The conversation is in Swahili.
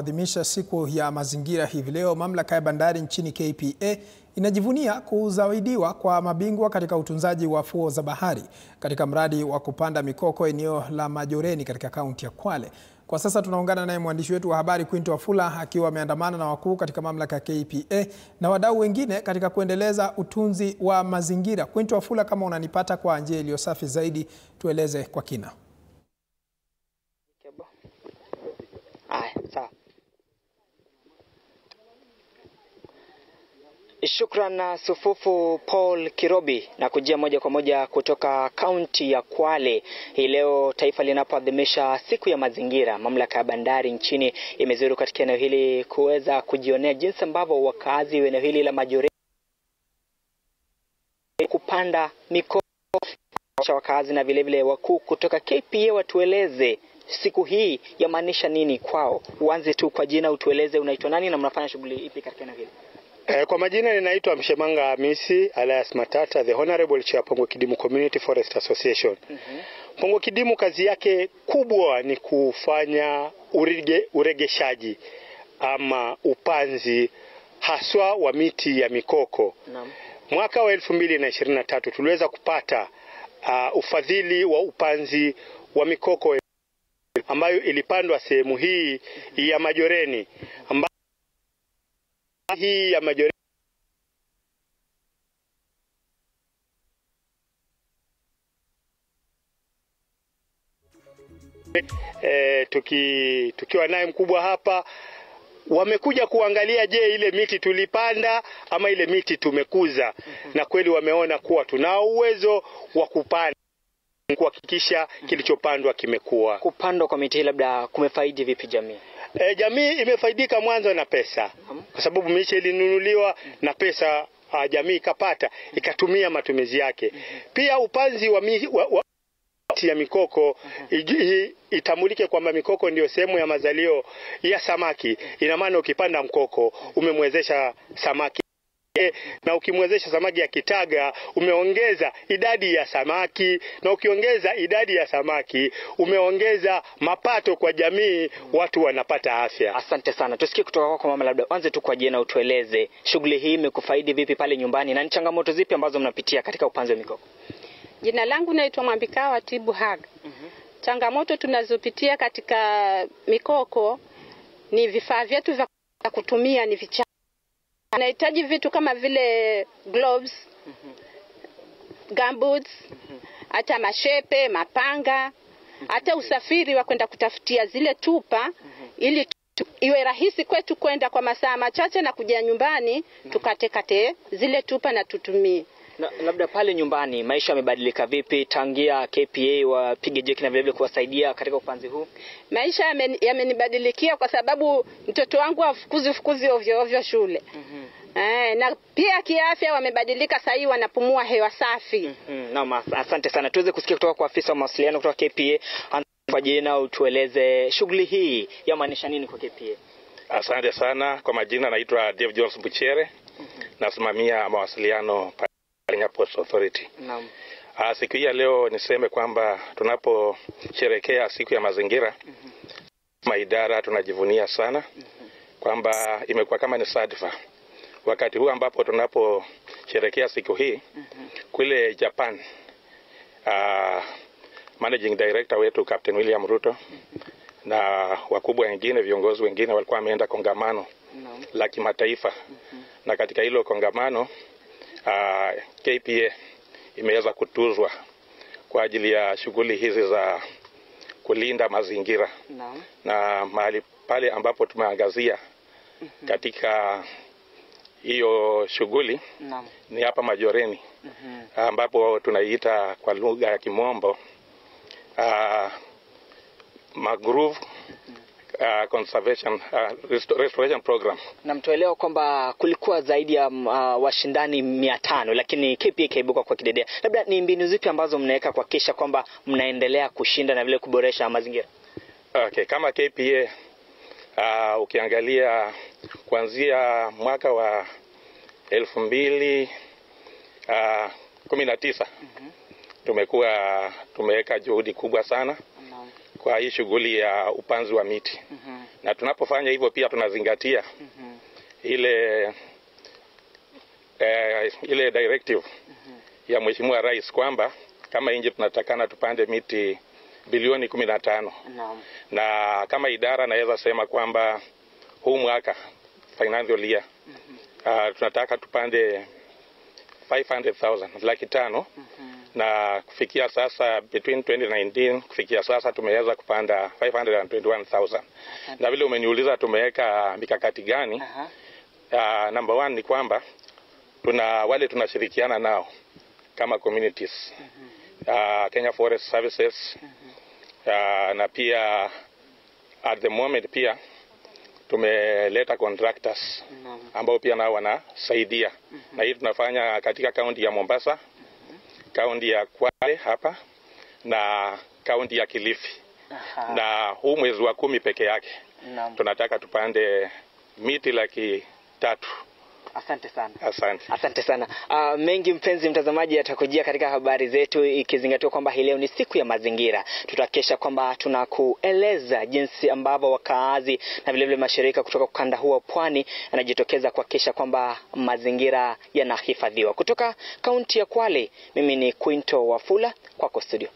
Kuadhimisha siku ya mazingira hivi leo, mamlaka ya bandari nchini KPA inajivunia kuzawidiwa kwa mabingwa katika utunzaji wa fuo za bahari katika mradi wa kupanda mikoko eneo la Majoreni katika kaunti ya Kwale. Kwa sasa tunaungana naye mwandishi wetu wa habari Quinto Wafula akiwa ameandamana na wakuu katika mamlaka ya KPA na wadau wengine katika kuendeleza utunzi wa mazingira. Quinto Wafula, kama unanipata kwa njia iliyo safi zaidi, tueleze kwa kina. Shukran Sufufu Paul Kirobi na kujia moja kwa moja kutoka kaunti ya Kwale. Hii leo taifa linapoadhimisha siku ya mazingira, mamlaka ya bandari nchini imezuru katika eneo hili kuweza kujionea jinsi ambavyo wakazi wa eneo hili la Majoreni kupanda mikoko. Wakazi na vile vile wakuu kutoka KPA watueleze siku hii yamaanisha nini kwao. Uanze tu kwa jina, utueleze unaitwa nani na mnafanya shughuli ipi katika eneo hili. Kwa majina ninaitwa Mshemanga Hamisi alias Matata, the Honorable Chair Pongo Kidimu Community Forest Association. Pongo Kidimu kazi yake kubwa ni kufanya uregeshaji ama upanzi haswa wa miti ya mikoko. Mwaka wa 2023 tuliweza kupata ufadhili wa upanzi wa mikoko ambayo ilipandwa sehemu hii ya Majoreni, hii ya Majoreni tukiwa naye mkubwa hapa, wamekuja kuangalia je, ile miti tulipanda ama ile miti tumekuza. Na kweli wameona kuwa tunao uwezo wa kupanda, kuhakikisha kilichopandwa kimekuwa. Kupandwa kwa miti labda kumefaidi vipi jamii? Jamii imefaidika mwanzo na pesa, kwa sababu miche ilinunuliwa na pesa jamii ikapata ikatumia matumizi yake. Pia upanzi wa miti ya mikoko itambulike kwamba mikoko ndio sehemu ya mazalio ya samaki. Ina maana ukipanda mkoko umemwezesha samaki, na ukimwezesha samaki akitaga umeongeza idadi ya samaki, na ukiongeza idadi ya samaki umeongeza mapato kwa jamii, watu wanapata afya. Asante sana. Tusikie kutoka kwa mama, labda anze tu kwa jina, utueleze shughuli hii imekufaidi vipi pale nyumbani na ni changamoto zipi ambazo mnapitia katika upanzi wa mikoko? Jina langu naitwa Mwambikawa Tibu Hag. Changamoto tunazopitia katika mikoko ni vifaa vyetu vya kutumia ni vichache. Anahitaji vitu kama vile gloves, gumboots, hata mashepe, mapanga, hata usafiri wa kwenda kutafutia zile tupa ili iwe rahisi kwetu kwenda kwa masaa machache na kuja nyumbani tukatekate zile tupa na tutumie. Na labda pale nyumbani maisha yamebadilika vipi tangia KPA wapige jeki na vile vile kuwasaidia katika upanzi huu? Maisha yamenibadilikia kwa sababu mtoto wangu afukuzi ovyo ovyo shule. Na pia kiafya wamebadilika, sasa hivi wanapumua hewa safi. Naam, asante sana. Tuweze kusikia kutoka kwa afisa wa mawasiliano kutoka KPA. Kwa jina utueleze shughuli hii yamaanisha nini kwa KPA? Asante sana. Kwa majina naitwa Dave Jones Buchere. Nasimamia mawasiliano pale Post Authority. Naam. Siku hii leo niseme kwamba tunaposherehekea siku ya mazingira, maidara tunajivunia sana kwamba imekuwa kama ni sadfa. Wakati huu ambapo tunaposherehekea siku hii kule Japan, Managing Director wetu Captain William Ruto na wakubwa wengine, viongozi wengine walikuwa wameenda kongamano la kimataifa. Na katika hilo kongamano KPA imeweza kutuzwa kwa ajili ya shughuli hizi za kulinda mazingira. Na mahali pale ambapo tumeangazia katika hiyo shughuli ni hapa Majoreni, ambapo tunaiita kwa lugha ya Kimombo mangrove conservation restoration program. Na mtuelewa kwamba kulikuwa zaidi ya washindani 500, lakini KPA kaibuka kwa kidedea. Labda ni mbinu zipi ambazo mnaweka kuhakikisha kwamba mnaendelea kushinda na vile kuboresha mazingira? Okay, kama KPA ukiangalia kuanzia mwaka wa 2019 tumeweka juhudi kubwa sana kwa hii shughuli ya upanzi wa miti. Na tunapofanya hivyo pia tunazingatia ile directive ya Mheshimiwa Rais kwamba kama nchi tunatakana tupande miti bilioni 15. Na kama idara naweza sema kwamba huu mwaka financial year tunataka tupande 500,000, 500,000. Na kufikia sasa between 2019 kufikia sasa tumeweza kupanda 521,000. Na vile umeniuliza tumeweka mikakati gani? Number one ni kwamba wale tunashirikiana nao kama communities, Kenya Forest Services, na pia at the moment pia tumeleta contractors ambao pia nao wanasaidia. Na hii tunafanya katika kaunti ya Mombasa, kaunti ya Kwale hapa na kaunti ya Kilifi. Na huu mwezi wa 10 peke yake tunataka tupande miti 300,000. Asante sana. Asante sana. Mengi mpenzi mtazamaji atakujia katika habari zetu, ikizingatiwa kwamba hii leo ni siku ya mazingira. Tutakesha kwamba tunakueleza jinsi ambavyo wakaazi na vile vile mashirika kutoka ukanda huo wa pwani yanajitokeza kuhakikisha kwamba mazingira yanahifadhiwa. Kutoka kaunti ya Kwale, mimi ni Quinto Wafula, kwako studio.